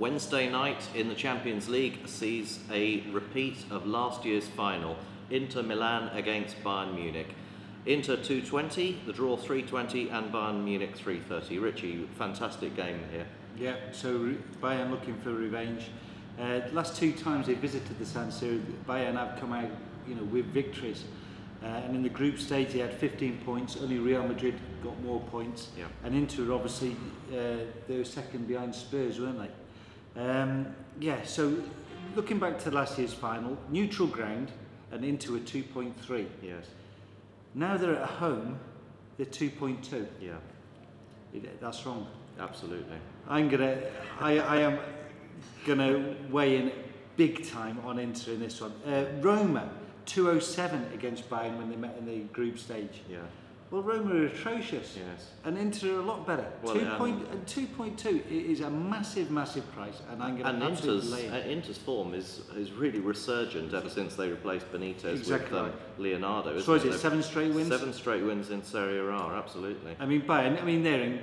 Wednesday night in the Champions League sees a repeat of last year's final. Inter Milan against Bayern Munich. Inter 220, the draw 320, and Bayern Munich 330. Richie, fantastic game here. Yeah, so Bayern looking for revenge. The last two times they visited the San Siro, Bayern have come out, with victories. And in the group stage they had 15 points. Only Real Madrid got more points. Yeah. And Inter, obviously, they were second behind Spurs, weren't they? Yeah. So looking back to last year's final, neutral ground, and Inter were 2.3. Yes. Now they're at home, they're 2.2. Yeah. That's wrong. Absolutely. I am gonna weigh in big time on Inter in this one. Roma 207 against Bayern when they met in the group stage. Yeah. Well, Roma are atrocious. Yes. And Inter are a lot better. Well, 2.2 is a massive price, and I'm going to absolutely lay it. Inter's form is really resurgent ever since they replaced Benitez Exactly with Leonardo. So is it 7 straight wins? 7 straight wins in Serie A, absolutely. I mean, Bayern.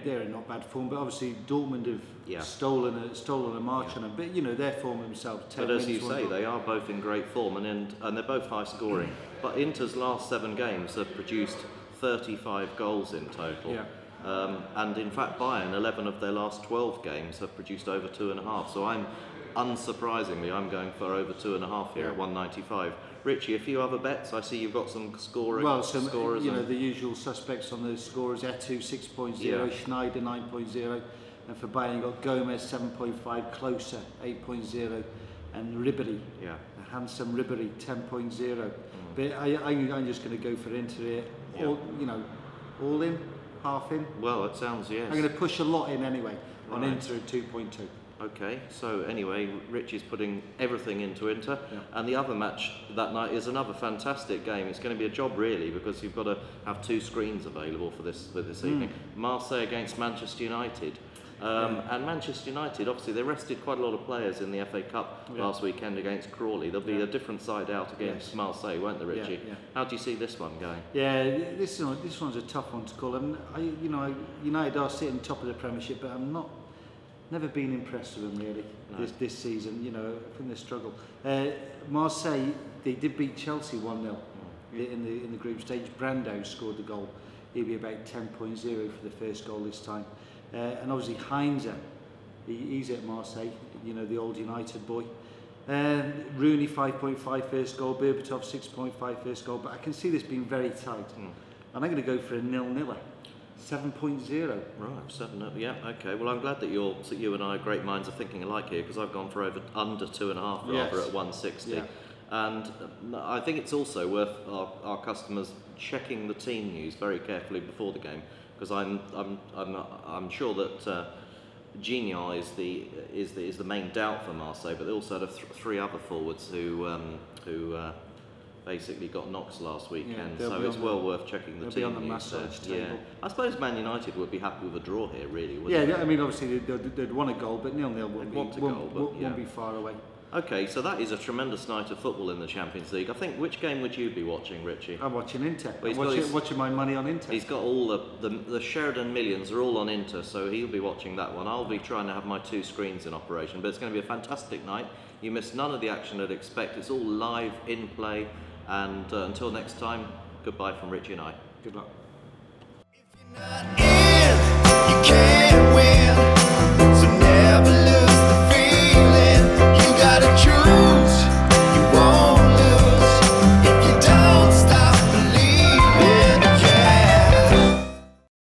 They're in not bad form, but obviously Dortmund have stolen a march on them. But their form themselves. 10 but as wins, you say, they are both in great form, and they're both high scoring. But Inter's last 7 games have produced 35 goals in total. Yeah. And in fact, Bayern, 11 of their last 12 games have produced over 2.5. So unsurprisingly, I'm going for over 2.5 here at 195. Richie, a few other bets. I see you've got some scorers. The usual suspects on the scorers: Etu 6.0, Schneider 9.0, and for Bayern you've got Gomez 7.5, Klose 8.0, and Ribery, a handsome Ribery 10.0. But I'm just going to go for Inter here. All in, half in. Well, it sounds, yes. I'm going to push a lot in anyway on Inter at 2.2. Okay, so anyway, Rich is putting everything into Inter, and the other match that night is another fantastic game. It's going to be a job really, because you've got to have 2 screens available for this evening. Marseille against Manchester United. And Manchester United, obviously, they rested quite a lot of players in the FA Cup last weekend against Crawley. There'll be a different side out against Marseille, won't there, Richie? How do you see this one going? Yeah, this one's a tough one to call. And United are sitting top of the Premiership, but never been impressed with them really this season. I think they struggle. Marseille, they did beat Chelsea 1-0 in the group stage. Brando scored the goal. He'll be about 10.0 for the first goal this time. And obviously Heinze, he's at Marseille, the old United boy. Rooney 5.5 first goal, Berbatov 6.5 first goal, but I can see this being very tight. And I'm going to go for a 0-0, 7.0. Right, 7-0, yeah, okay. Well, I'm glad that you and I, great minds, are thinking alike here, because I've gone for under 2.5 rather at 160. Yeah. And I think it's also worth our customers checking the team news very carefully before the game, because I'm sure that Gignac is the main doubt for Marseille, but they also had 3 other forwards who basically got knocks last weekend. So it's well worth checking the team news. I suppose Man United would be happy with a draw here, really. Wouldn't they? I mean, obviously they'd want a goal, but 0-0 won't be far away. Okay, so that is a tremendous night of football in the Champions League. I think, which game would you be watching, Richie? I'm watching Inter. I'm watching my money on Inter. He's got all the Sheridan Millions are all on Inter, so he'll be watching that one. I'll be trying to have my 2 screens in operation, but it's going to be a fantastic night. You miss none of the action I'd expect. It's all live, in play, and until next time, goodbye from Richie and I. Good luck.